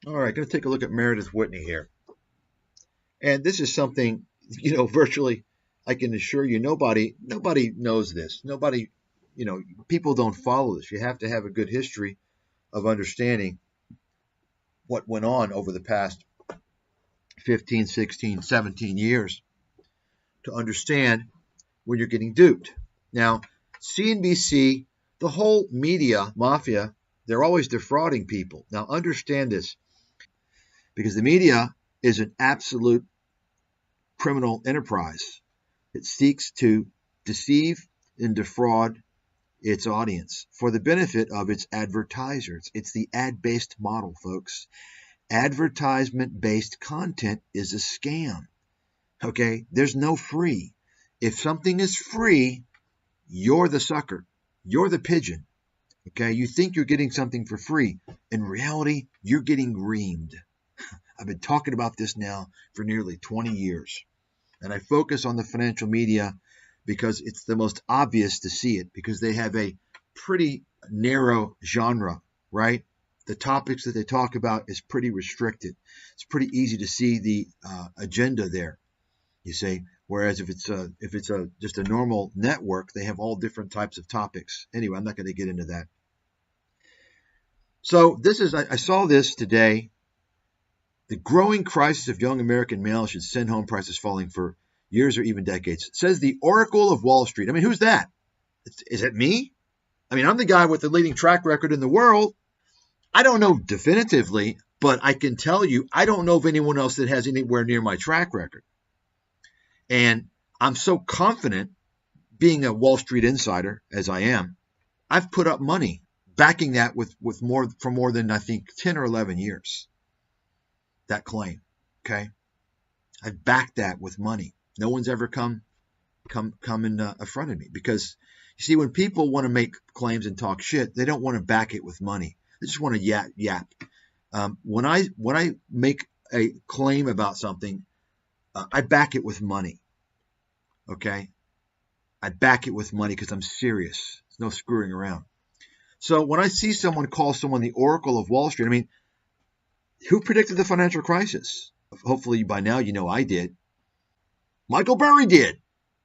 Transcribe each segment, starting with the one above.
All right, going to take a look at Meredith Whitney here. And this is something, virtually, I can assure you, nobody knows this. Nobody, people don't follow this. You have to have a good history of understanding what went on over the past 15, 16, 17 years to understand when you're getting duped. Now, CNBC, the whole media mafia, they're always defrauding people. Now, understand this, because the media is an absolute criminal enterprise. It seeks to deceive and defraud its audience for the benefit of its advertisers. It's the ad-based model, folks. Advertisement-based content is a scam. Okay? There's no free. If something is free, you're the sucker. You're the pigeon. Okay? You think you're getting something for free. In reality, you're getting reamed. I've been talking about this now for nearly 20 years. And I focus on the financial media because it's the most obvious to see it, because they have a pretty narrow genre, right? The topics that they talk about is pretty restricted. It's pretty easy to see the agenda there, you see. Whereas if it's just a normal network, they have all different types of topics. Anyway, I'm not going to get into that. So I saw this today. The growing crisis of young American males should send home prices falling for years or even decades. It says the Oracle of Wall Street. I mean, who's that? Is it me? I mean, I'm the guy with the leading track record in the world. I don't know definitively, but I can tell you I don't know of anyone else that has anywhere near my track record. And I'm so confident, being a Wall Street insider as I am, I've put up money backing that with more than I think 10 or 11 years. That claim, okay? I've backed that with money. No one's ever come in front of me, because you see, when people want to make claims and talk shit, they don't want to back it with money. They just want to yap. When I make a claim about something, I back it with money. Okay, I back it with money because I'm serious. There's no screwing around. So when I see someone call someone the Oracle of Wall Street, I mean, who predicted the financial crisis? Hopefully by now you know I did. Michael Burry did.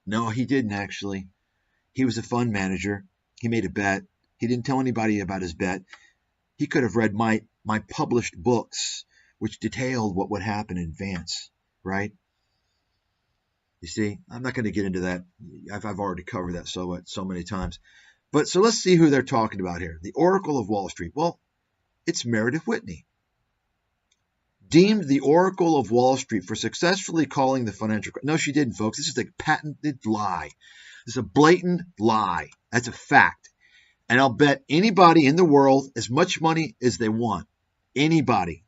No, he didn't actually. He was a fund manager. He made a bet. He didn't tell anybody about his bet. He could have read my published books, which detailed what would happen in advance, right? You see, I'm not going to get into that. I've already covered that so many times. But so let's see who they're talking about here. The Oracle of Wall Street. Well, it's Meredith Whitney. Deemed the Oracle of Wall Street for successfully calling the financial crisis. No, she didn't, folks. This is a patented lie. This is a blatant lie. That's a fact. And I'll bet anybody in the world as much money as they want. Anybody.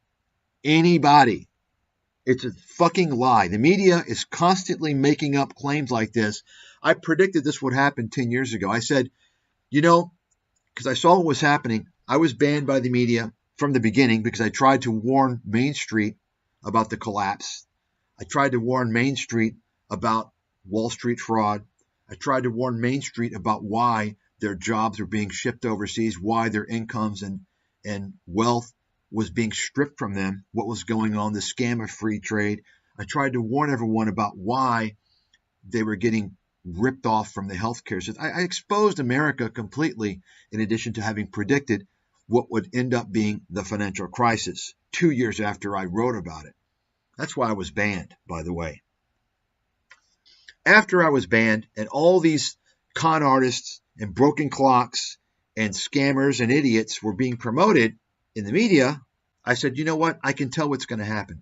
It's a fucking lie. The media is constantly making up claims like this. I predicted this would happen 10 years ago. I said, because I saw what was happening, I was banned by the media from the beginning because I tried to warn Main Street about the collapse. I tried to warn Main Street about Wall Street fraud. I tried to warn Main Street about why their jobs were being shipped overseas, why their incomes and wealth was being stripped from them, what was going on, the scam of free trade. I tried to warn everyone about why they were getting ripped off from the healthcare system. I exposed America completely, in addition to having predicted what would end up being the financial crisis 2 years after I wrote about it. That's why I was banned, by the way. After I was banned and all these con artists and broken clocks and scammers and idiots were being promoted in the media, I said, you know what? I can tell what's going to happen.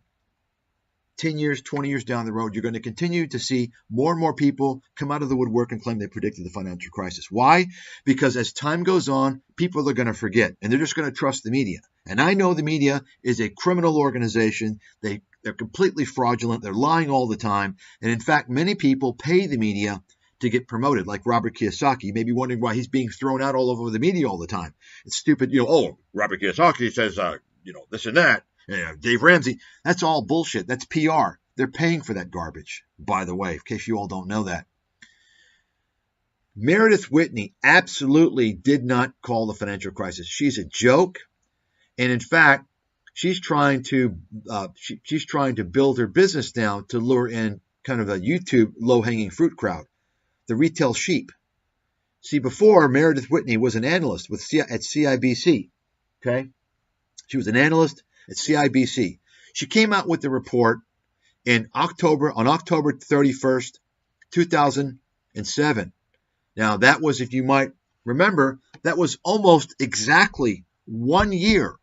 10 years, 20 years down the road, you're going to continue to see more and more people come out of the woodwork and claim they predicted the financial crisis. Why? Because as time goes on, people are going to forget, and they're just going to trust the media. And I know the media is a criminal organization. They're completely fraudulent. They're lying all the time. And in fact, many people pay the media to get promoted, like Robert Kiyosaki. You may be wondering why he's being thrown out all over the media all the time. It's stupid. Robert Kiyosaki says, this and that. Dave Ramsey, that's all bullshit. That's PR. They're paying for that garbage, by the way, in case you all don't know that. Meredith Whitney absolutely did not call the financial crisis. She's a joke. And in fact, she's trying to she's trying to build her business now to lure in kind of a YouTube low-hanging fruit crowd, the retail sheep. See, before, Meredith Whitney was an analyst at CIBC. Okay, she was an analyst at CIBC. She came out with the report on October 31st, 2007. Now, that was, if you might remember, that was almost exactly 1 year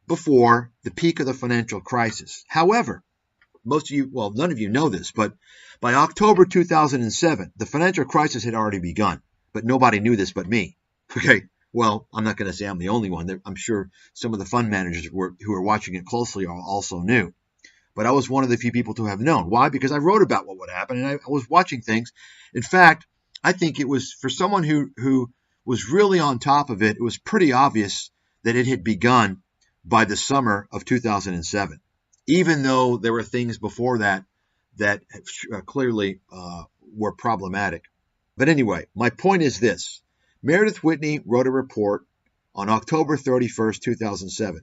before the peak of the financial crisis. However, most of you, well, none of you know this, but by October 2007, the financial crisis had already begun, but nobody knew this but me. Okay, well, I'm not going to say I'm the only one. I'm sure some of the fund managers who are watching it closely also knew. But I was one of the few people to have known. Why? Because I wrote about what would happen, and I was watching things. In fact, I think it was, for someone who was really on top of it, it was pretty obvious that it had begun by the summer of 2007, even though there were things before that clearly were problematic. But anyway, my point is this. Meredith Whitney wrote a report on October 31st, 2007.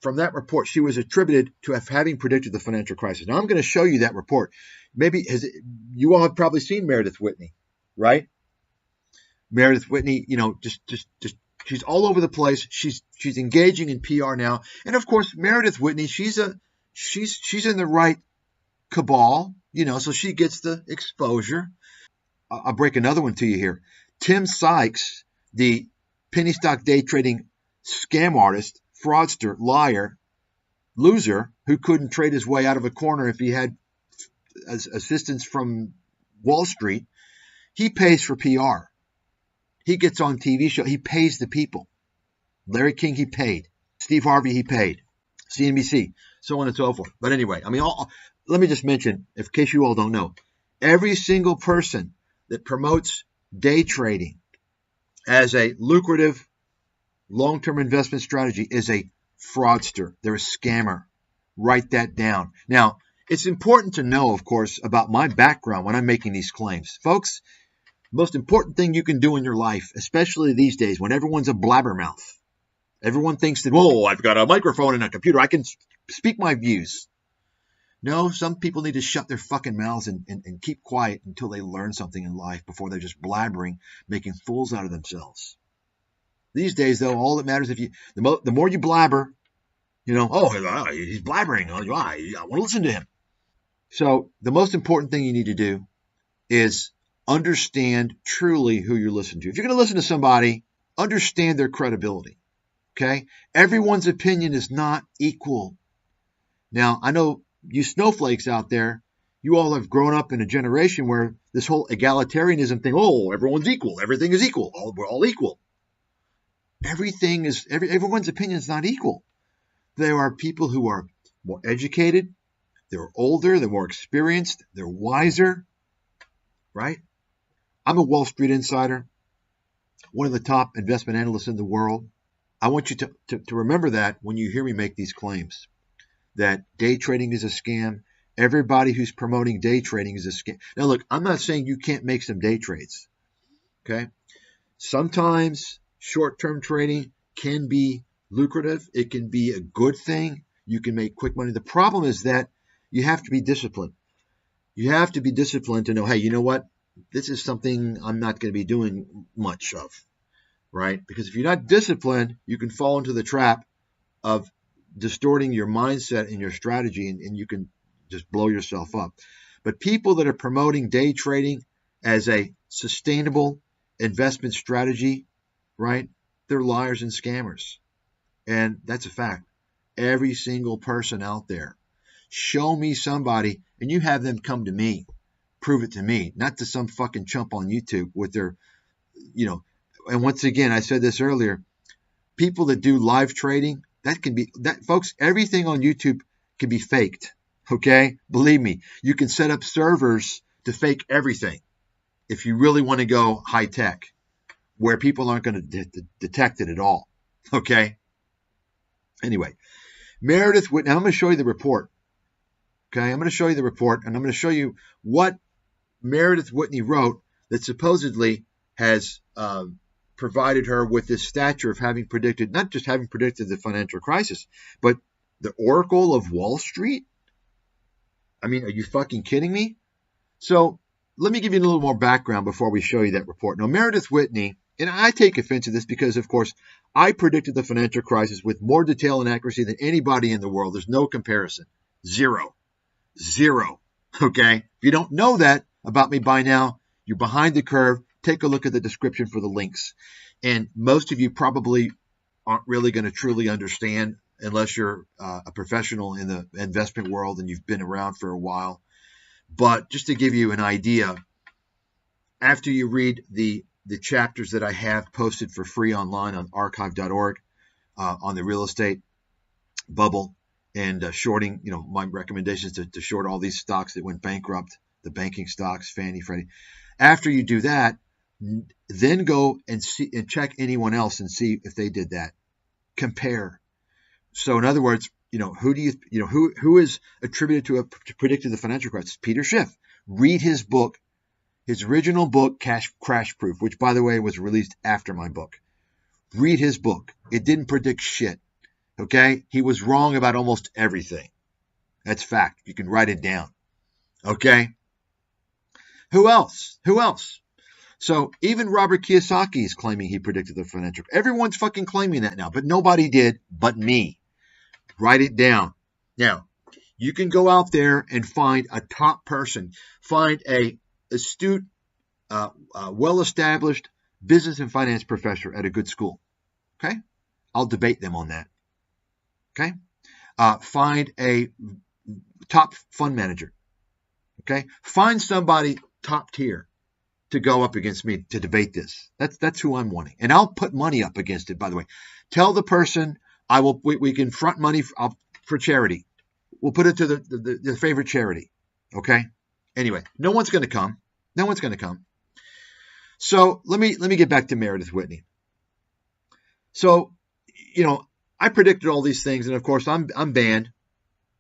From that report, she was attributed to having predicted the financial crisis. Now, I'm going to show you that report. You all have probably seen Meredith Whitney, right? Meredith Whitney, just she's all over the place. She's engaging in PR now, and of course, Meredith Whitney, she's in the right cabal, so she gets the exposure. I'll break another one to you here. Tim Sykes, the penny stock day trading scam artist, fraudster, liar, loser, who couldn't trade his way out of a corner if he had assistance from Wall Street, he pays for PR. He gets on TV show. He pays the people. Larry King, he paid. Steve Harvey, he paid. CNBC, so on and so forth. But anyway, let me just mention, in case you all don't know, every single person that promotes day trading as a lucrative long-term investment strategy is a fraudster. They're a scammer. Write that down. Now, it's important to know, of course, about my background when I'm making these claims. Folks, most important thing you can do in your life, especially these days when everyone's a blabbermouth. Everyone thinks that, whoa, I've got a microphone and a computer. I can speak my views. No, some people need to shut their fucking mouths and keep quiet until they learn something in life before they're just blabbering, making fools out of themselves. These days, though, all that matters the more you blabber, oh, he's blabbering. I want to listen to him. So the most important thing you need to do is understand truly who you're listening to. If you're going to listen to somebody, understand their credibility. Okay? Everyone's opinion is not equal. Now, I know you snowflakes out there, you all have grown up in a generation where this whole egalitarianism thing, oh, everyone's equal. Everything is equal. We're all equal. Everyone's opinion is not equal. There are people who are more educated, they're older, they're more experienced, they're wiser, right? I'm a Wall Street insider, one of the top investment analysts in the world. I want you to remember that when you hear me make these claims, that day trading is a scam. Everybody who's promoting day trading is a scam. Now, look, I'm not saying you can't make some day trades, okay? Sometimes short-term trading can be lucrative. It can be a good thing. You can make quick money. The problem is that you have to be disciplined. You have to be disciplined to know, hey, you know what? This is something I'm not going to be doing much of, right? Because if you're not disciplined, you can fall into the trap of distorting your mindset and your strategy, and you can just blow yourself up. But people that are promoting day trading as a sustainable investment strategy, right? They're liars and scammers. And that's a fact. Every single person out there. Show me somebody, and you have them come to me. Prove it to me, not to some fucking chump on YouTube with their, and once again, I said this earlier, people that do live trading, folks, everything on YouTube can be faked, okay? Believe me, you can set up servers to fake everything if you really want to go high tech, where people aren't going to detect it at all, okay? Anyway, Meredith Whitney, I'm going to show you the report, okay? I'm going to show you the report, and I'm going to show you what Meredith Whitney wrote that supposedly has provided her with this stature of having predicted, not just having predicted the financial crisis, but the Oracle of Wall Street? I mean, are you fucking kidding me? So let me give you a little more background before we show you that report. Now, Meredith Whitney, and I take offense to this because, of course, I predicted the financial crisis with more detail and accuracy than anybody in the world. There's no comparison. Zero. Okay? If you don't know that about me by now, you're behind the curve. Take a look at the description for the links. And most of you probably aren't really going to truly understand unless you're a professional in the investment world and you've been around for a while. But just to give you an idea, after you read the chapters that I have posted for free online on archive.org on the real estate bubble and shorting, my recommendations to short all these stocks that went bankrupt, the banking stocks, Fannie, Freddie. After you do that, then go and see and check anyone else and see if they did that. Compare. So in other words, who is attributed to predicted the financial crisis? Peter Schiff. Read his book, his original book, Crash Proof, which, by the way, was released after my book. Read his book. It didn't predict shit. Okay? He was wrong about almost everything. That's fact. You can write it down. Okay? Who else? So even Robert Kiyosaki is claiming he predicted the financial. Everyone's fucking claiming that now, but nobody did but me. Write it down. Now, you can go out there and find a top person. Find a astute, well-established business and finance professor at a good school. Okay? I'll debate them on that. Okay? Find a top fund manager. Okay? Find somebody top tier to go up against me to debate this. That's who I'm wanting. And I'll put money up against it, by the way. Tell the person we can front money for charity. We'll put it to the favorite charity. Okay? Anyway, no one's going to come. So let me get back to Meredith Whitney. So, I predicted all these things, and of course I'm banned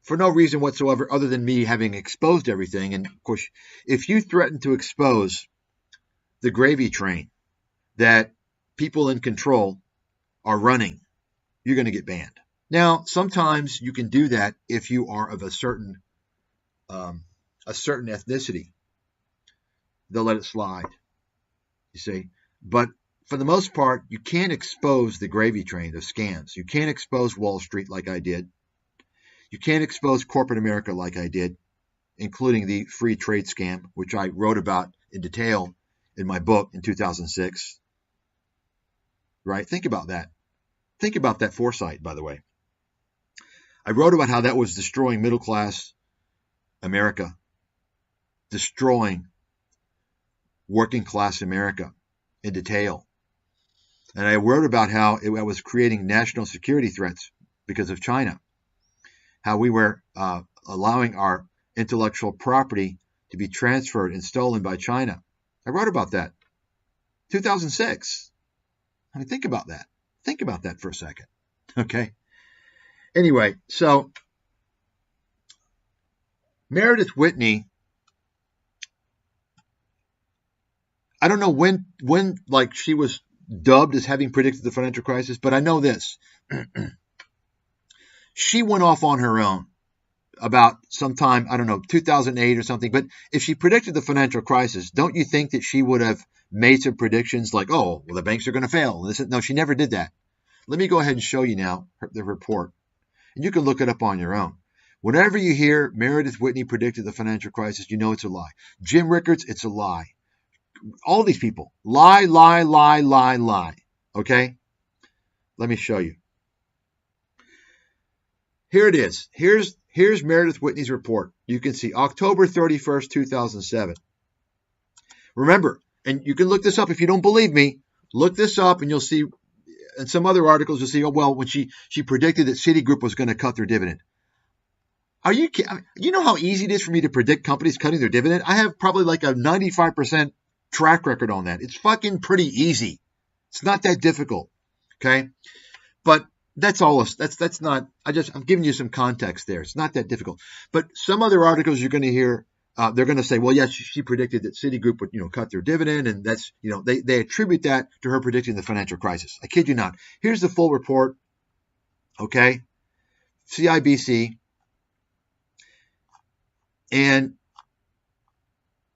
for no reason whatsoever other than me having exposed everything. And of course, if you threaten to expose the gravy train that people in control are running, you're going to get banned. Now, sometimes you can do that if you are of a certain ethnicity. They'll let it slide, you see. But for the most part, you can't expose the gravy train, the scams. You can't expose Wall Street like I did. You can't expose corporate America like I did, including the free trade scam, which I wrote about in detail in my book in 2006. Right? Think about that. Think about that foresight, by the way. I wrote about how that was destroying middle-class America, destroying working-class America in detail. And I wrote about how it was creating national security threats because of China, how we were allowing our intellectual property to be transferred and stolen by China. I wrote about that. 2006. I mean, think about that. Think about that for a second. Okay? Anyway, so Meredith Whitney, I don't know when like she was dubbed as having predicted the financial crisis, but I know this. She went off on her own about sometime, 2008 or something. But if she predicted the financial crisis, don't you think that she would have made some predictions like, oh, well, the banks are going to fail? No, she never did that. Let me go ahead and show you now the report. And you can look it up on your own. Whenever you hear Meredith Whitney predicted the financial crisis, you know it's a lie. Jim Rickards, it's a lie. All these people, lie. Okay? Let me show you. Here it is. Here's Meredith Whitney's report. You can see October 31st, 2007. Remember, and you can look this up if you don't believe me. Look this up and you'll see, in some other articles, you'll see, oh, well, when she predicted that Citigroup was going to cut their dividend. Are you kidding? You know how easy it is for me to predict companies cutting their dividend? I have probably like a 95% track record on that. It's fucking pretty easy. It's not that difficult. Okay? But that's all. That's not. I'm giving you some context there. It's not that difficult. But some other articles you're going to hear they're going to say, well, yes, she predicted that Citigroup would, cut their dividend, and that's, they attribute that to her predicting the financial crisis. I kid you not. Here's the full report. Okay, CIBC, and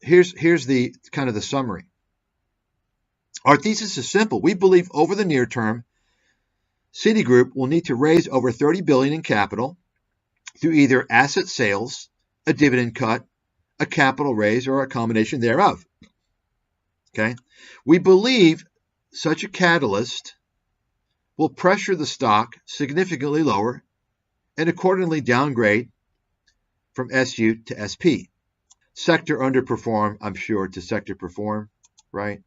here's the kind of the summary. Our thesis is simple. We believe over the near term, Citigroup will need to raise over $30 billion in capital through either asset sales, a dividend cut, a capital raise, or a combination thereof. Okay? We believe such a catalyst will pressure the stock significantly lower and accordingly downgrade from SU to SP. Sector underperform, I'm sure, to sector perform, right?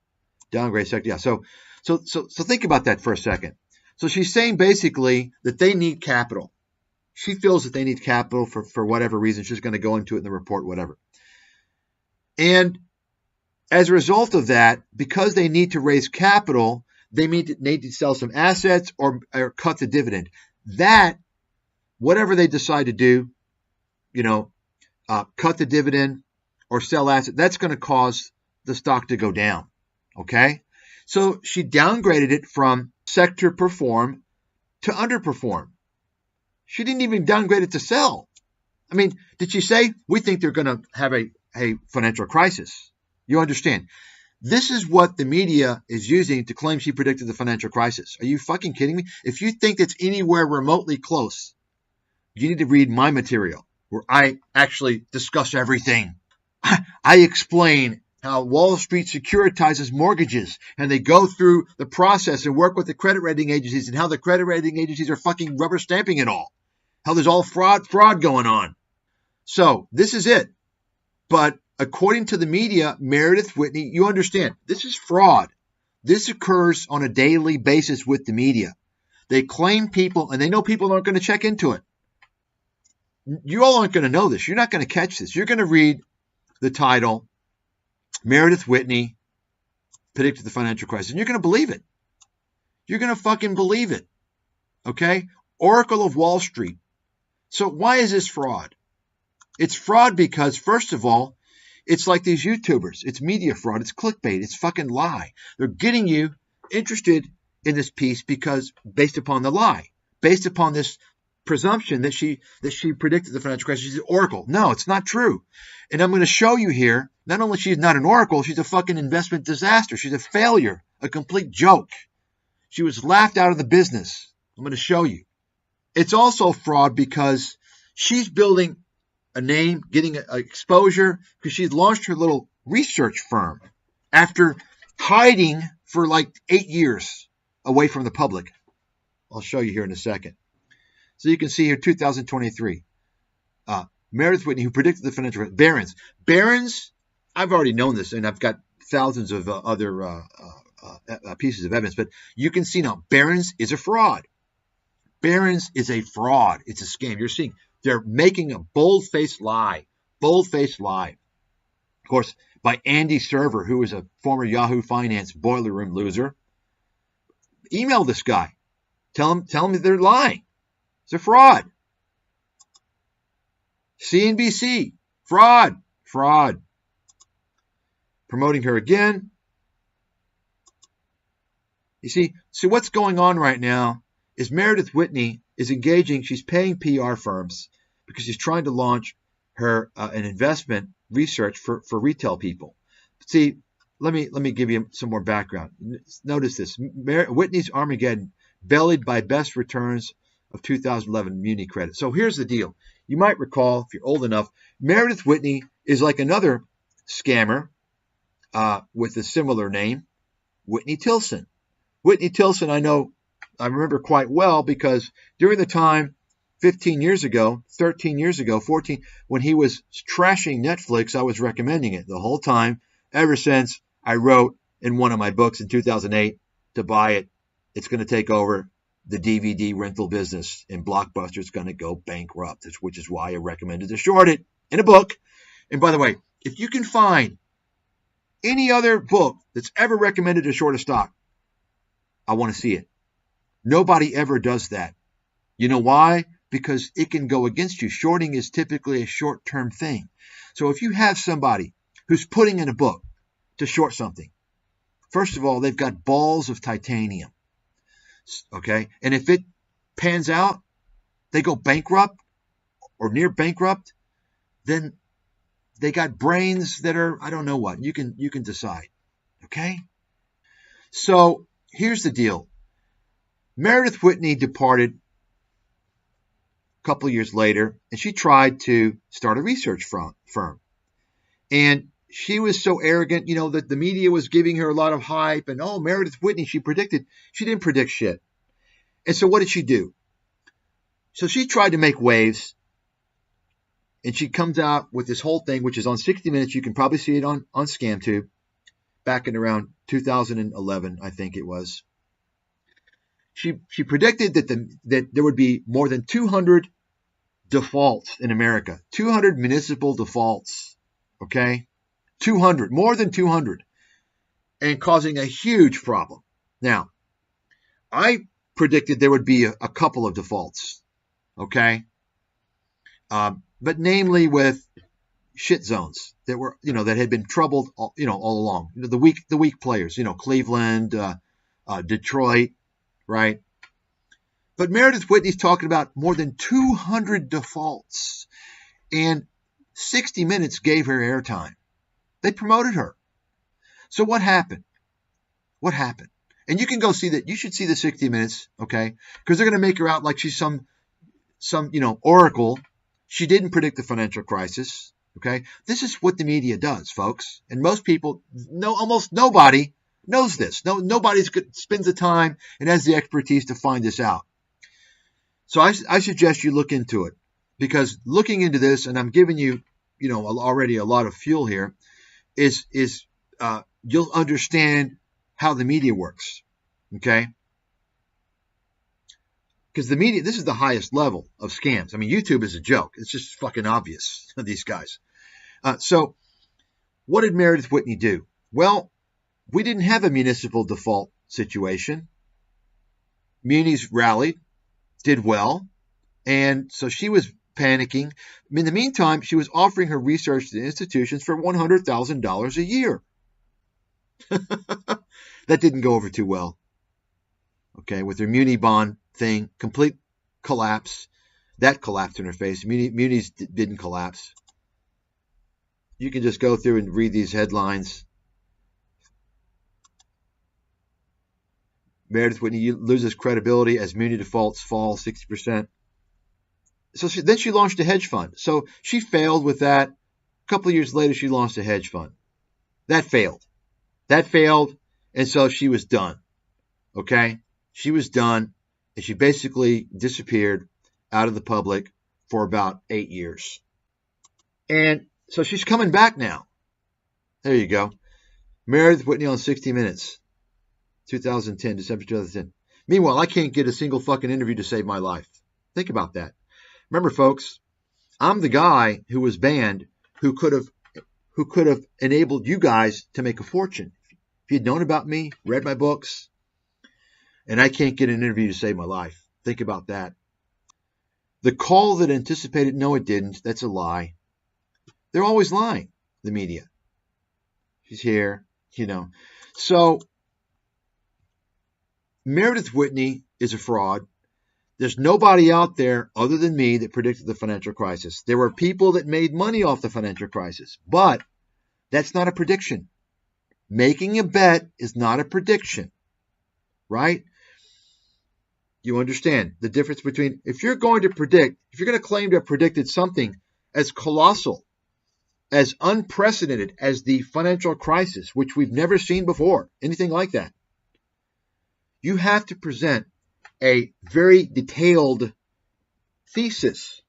Downgrade sector, yeah. So think about that for a second. So she's saying basically that they need capital. She feels that they need capital for whatever reason. She's going to go into it in the report, whatever. And as a result of that, because they need to raise capital, they need to sell some assets or cut the dividend. That, whatever they decide to do, cut the dividend or sell assets, that's going to cause the stock to go down. Okay? So she downgraded it from sector perform to underperform. She didn't even downgrade it to sell. I mean, did she say, we think they're going to have a financial crisis? You understand? This is what the media is using to claim she predicted the financial crisis. Are you fucking kidding me? If you think it's anywhere remotely close, you need to read my material where I actually discuss everything. I explain how Wall Street securitizes mortgages, and they go through the process and work with the credit rating agencies, and how the credit rating agencies are fucking rubber stamping it all. How there's all fraud going on. So this is it. But according to the media, Meredith, Whitney, you understand, this is fraud. This occurs on a daily basis with the media. They claim people, and they know people aren't going to check into it. You all aren't going to know this. You're not going to catch this. You're going to read the title, Meredith Whitney predicted the financial crisis, and you're going to believe it. You're going to fucking believe it. Okay? Oracle of Wall Street. So why is this fraud? It's fraud because, first of all, it's like these YouTubers. It's media fraud. It's clickbait. It's fucking lie. They're getting you interested in this piece because based upon the lie, based upon this presumption that she predicted the financial crisis. She's an oracle. No, it's not true. And I'm going to show you here, not only she's not an oracle, she's a fucking investment disaster. She's a failure, a complete joke. She was laughed out of the business. I'm going to show you. It's also fraud because she's building a name, getting exposure, because she's launched her little research firm after hiding for like 8 years away from the public. I'll show you here in a second. So you can see here, 2023. Meredith Whitney, who predicted the financial crisis. Barron's, I've already known this, and I've got thousands of other pieces of evidence, but you can see now, Barron's is a fraud. Barron's is a fraud. It's a scam. You're seeing they're making a bold-faced lie. Bold-faced lie. Of course, by Andy Server, who is a former Yahoo Finance boiler room loser. Email this guy. Tell him that they're lying. It's a fraud. CNBC, fraud. Promoting her again. You see, what's going on right now is Meredith Whitney is engaging, she's paying PR firms because she's trying to launch her an investment research for retail people. See, let me give you some more background. Notice this. Whitney's Armageddon, bellied by best returns of 2011 Muni credit. So here's the deal. You might recall, if you're old enough, Meredith Whitney is like another scammer with a similar name, Whitney Tilson. Whitney Tilson, I remember quite well because during the time 15 years ago, 13 years ago, 14, when he was trashing Netflix, I was recommending it the whole time, ever since I wrote in one of my books in 2008 to buy it. It's going to take over the DVD rental business, and Blockbuster's going to go bankrupt, which is why I recommended to short it in a book. And by the way, if you can find any other book that's ever recommended to short a stock, I want to see it. Nobody ever does that. You know why? Because it can go against you. Shorting is typically a short-term thing. So if you have somebody who's putting in a book to short something, first of all, they've got balls of titanium. Okay? And if it pans out, they go bankrupt or near bankrupt, then they got brains that are, I don't know what. You can decide. Okay? So here's the deal. Meredith Whitney departed a couple of years later, and she tried to start a research firm. And she was so arrogant, that the media was giving her a lot of hype. And, oh, Meredith Whitney, she didn't predict shit. And so what did she do? So she tried to make waves. And she comes out with this whole thing, which is on 60 Minutes. You can probably see it on ScamTube back in around 2011, I think it was. She predicted that there would be more than 200 defaults in America, 200 municipal defaults, okay? 200, more than 200, and causing a huge problem. Now, I predicted there would be a couple of defaults, okay? But namely with shit zones that were, that had been troubled, all along. The weak players, Cleveland, Detroit, right? But Meredith Whitney's talking about more than 200 defaults, and 60 Minutes gave her airtime. They promoted her. So what happened? What happened? And you can go see that. You should see the 60 Minutes, okay? Because they're going to make her out like she's some oracle. She didn't predict the financial crisis, okay? This is what the media does, folks. And most people, almost nobody knows this. Nobody spends the time and has the expertise to find this out. So I suggest you look into it, because looking into this, and I'm giving you, already a lot of fuel here, is you'll understand how the media works, okay? Because the media, this is the highest level of scams. I mean, YouTube is a joke. It's just fucking obvious, these guys. So what did Meredith Whitney do? Well, we didn't have a municipal default situation. Munis rallied, did well, and so she was panicking. In the meantime, she was offering her research to institutions for $100,000 a year. That didn't go over too well. Okay, with her muni bond thing, complete collapse. That collapsed in her face. Munis didn't collapse. You can just go through and read these headlines. Meredith Whitney loses credibility as muni defaults fall 60%. So then she launched a hedge fund. So she failed with that. A couple of years later, she launched a hedge fund. That failed. And so she was done. Okay? She was done, and she basically disappeared out of the public for about 8 years. And so she's coming back now. There you go. Meredith Whitney on 60 Minutes. 2010, December 2010. Meanwhile, I can't get a single fucking interview to save my life. Think about that. Remember, folks, I'm the guy who was banned who could have enabled you guys to make a fortune. If you'd known about me, read my books, and I can't get an interview to save my life. Think about that. The call that anticipated, no, it didn't. That's a lie. They're always lying, the media. She's here, So Meredith Whitney is a fraud. There's nobody out there other than me that predicted the financial crisis. There were people that made money off the financial crisis, but that's not a prediction. Making a bet is not a prediction, right? You understand the difference between, if you're going to claim to have predicted something as colossal, as unprecedented as the financial crisis, which we've never seen before, anything like that, you have to present a very detailed thesis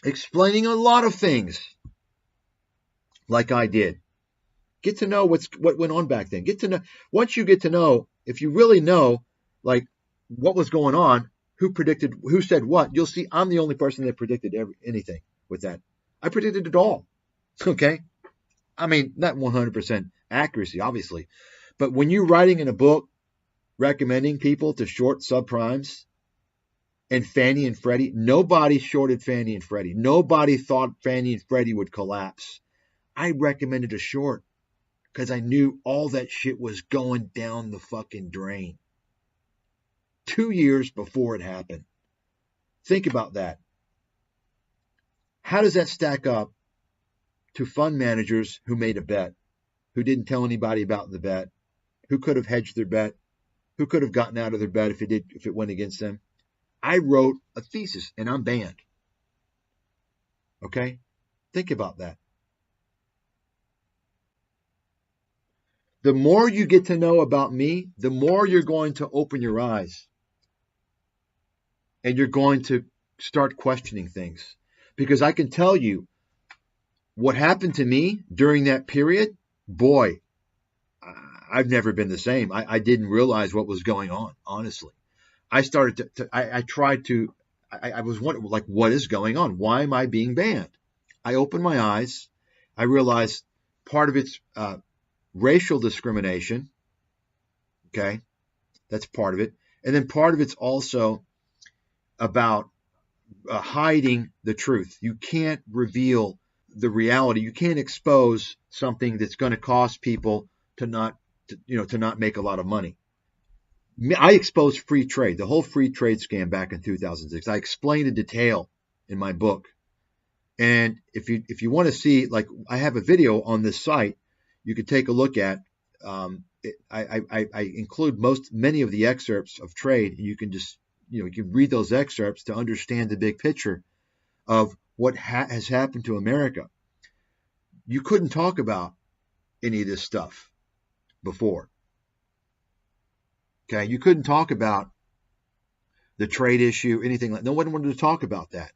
explaining a lot of things, like I did. Get to know what went on back then. Once you get to know, if you really know, like, what was going on, who said what, you'll see I'm the only person that predicted anything with that. I predicted it all. Okay? I mean, not 100% accuracy, obviously. But when you're writing in a book recommending people to short subprimes, and Fannie and Freddie. Nobody shorted Fannie and Freddie. Nobody thought Fannie and Freddie would collapse. I recommended a short because I knew all that shit was going down the fucking drain 2 years before it happened. Think about that. How does that stack up to fund managers who made a bet, who didn't tell anybody about the bet, who could have hedged their bet, who could have gotten out of their bet if it went against them? I wrote a thesis and I'm banned. Okay? Think about that. The more you get to know about me, the more you're going to open your eyes. And you're going to start questioning things. Because I can tell you what happened to me during that period, boy, I've never been the same. I didn't realize what was going on, honestly. I started I was wondering, like, what is going on? Why am I being banned? I opened my eyes. I realized part of it's racial discrimination. Okay, that's part of it. And then part of it's also about hiding the truth. You can't reveal the reality. You can't expose something that's going to cause people to not make a lot of money. I exposed free trade, the whole free trade scam back in 2006. I explained in detail in my book. And if you want to see, like, I have a video on this site you could take a look at. I include many of the excerpts of trade, and you can just you can read those excerpts to understand the big picture of what has happened to America. You couldn't talk about any of this stuff before. Okay, you couldn't talk about the trade issue, anything like that. No one wanted to talk about that.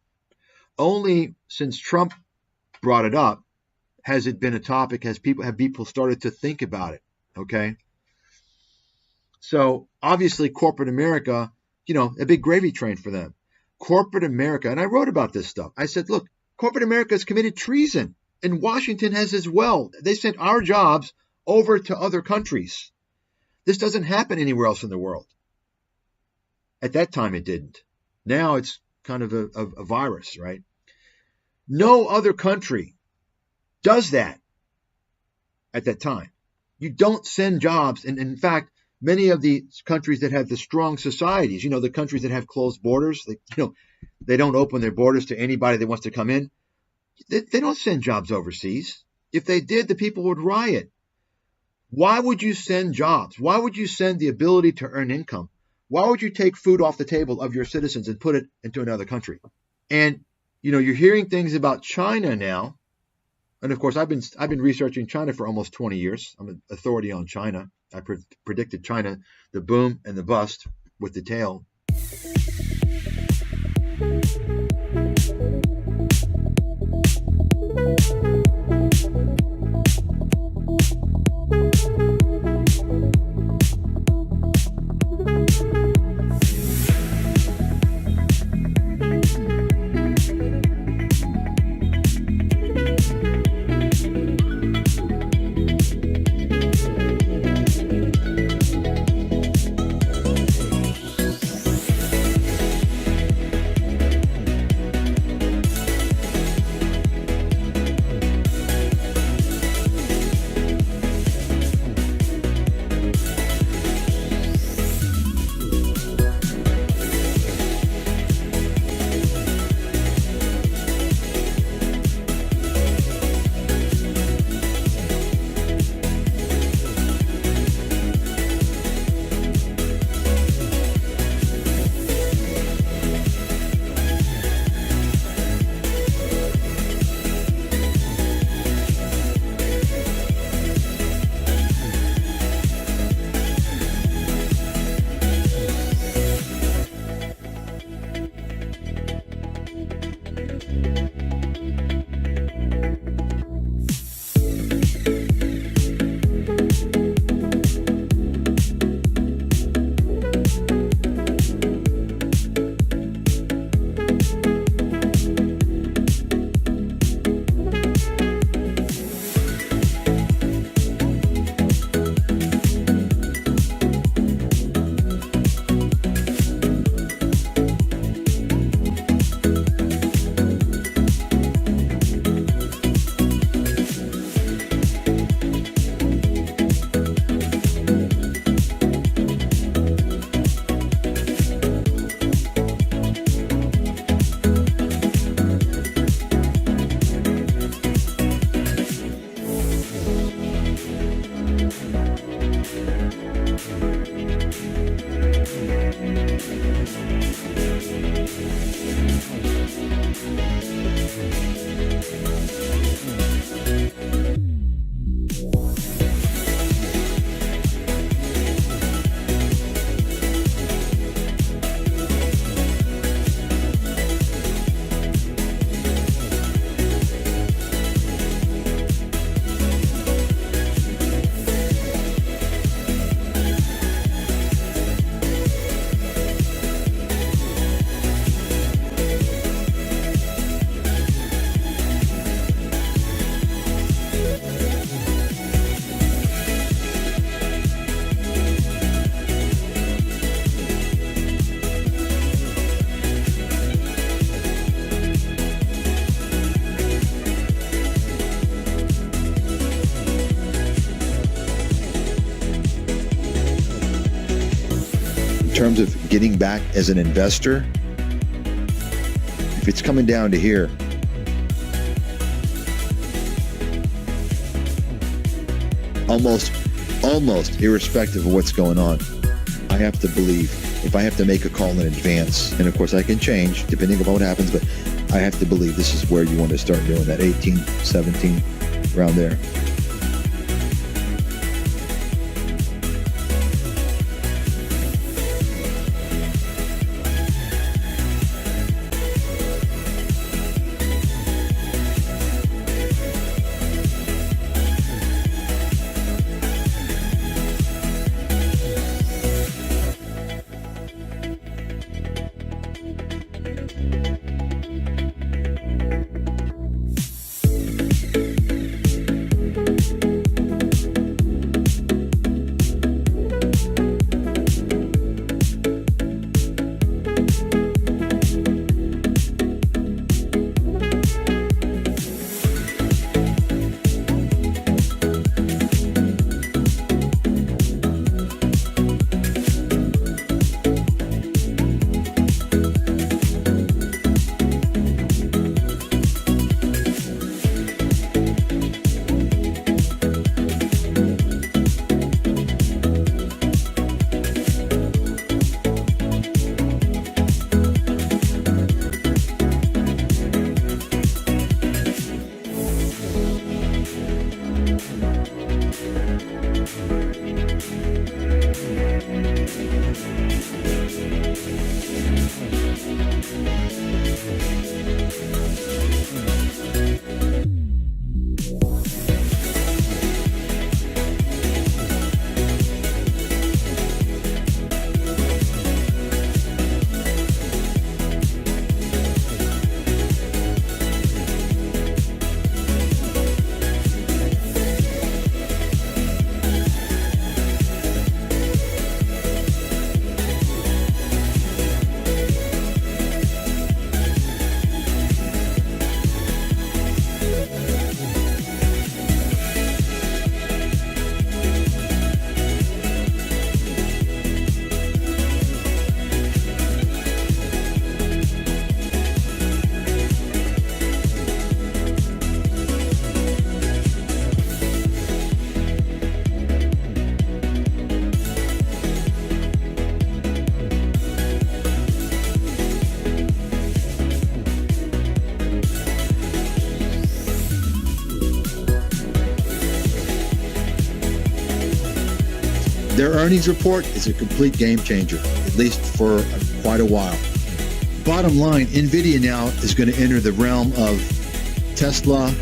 Only since Trump brought it up has it been a topic, have people started to think about it. Okay. So obviously corporate America, a big gravy train for them. Corporate America, and I wrote about this stuff. I said, look, corporate America has committed treason, and Washington has as well. They sent our jobs over to other countries. This doesn't happen anywhere else in the world. At that time, it didn't. Now it's kind of a virus, right? No other country does that at that time. You don't send jobs. And in fact, many of the countries that have the strong societies, the countries that have closed borders, they don't open their borders to anybody that wants to come in. They don't send jobs overseas. If they did, the people would riot. Why would you send jobs? Why would you send the ability to earn income? Why would you take food off the table of your citizens and put it into another country? And, you're hearing things about China now. And of course, I've been researching China for almost 20 years. I'm an authority on China. I predicted China, the boom and the bust with the tail. terms of getting back as an investor, if it's coming down to here, almost irrespective of what's going on, I have to believe, if I have to make a call in advance, and of course I can change depending on what happens, but I have to believe this is where you want to start doing that 18, 17, around there. Their earnings report is a complete game changer, at least for quite a while. Bottom line, NVIDIA now is going to enter the realm of Tesla,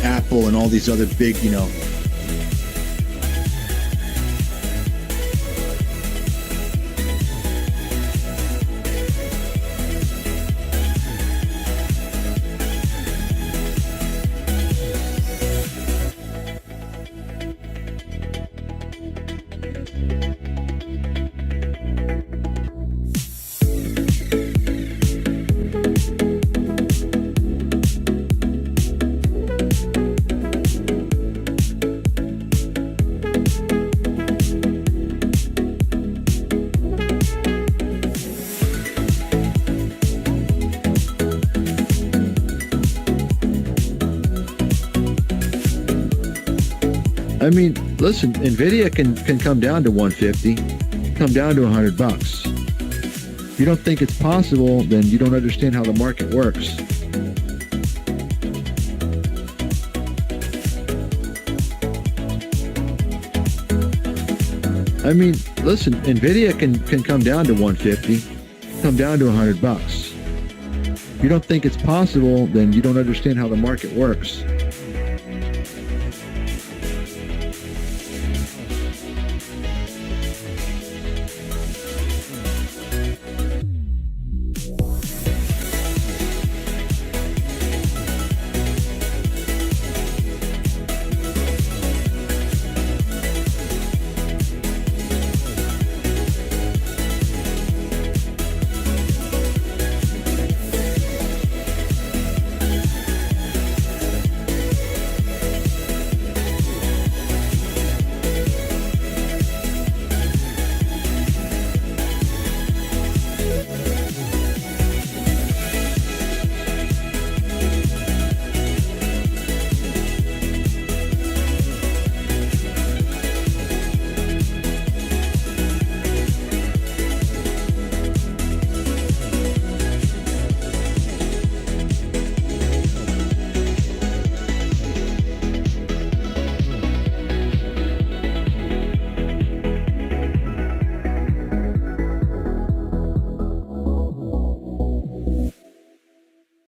Apple, and all these other big, I mean, listen, NVIDIA can come down to 150, come down to $100. If you don't think it's possible, then you don't understand how the market works. I mean, listen, NVIDIA can come down to 150, come down to $100. If you don't think it's possible, then you don't understand how the market works.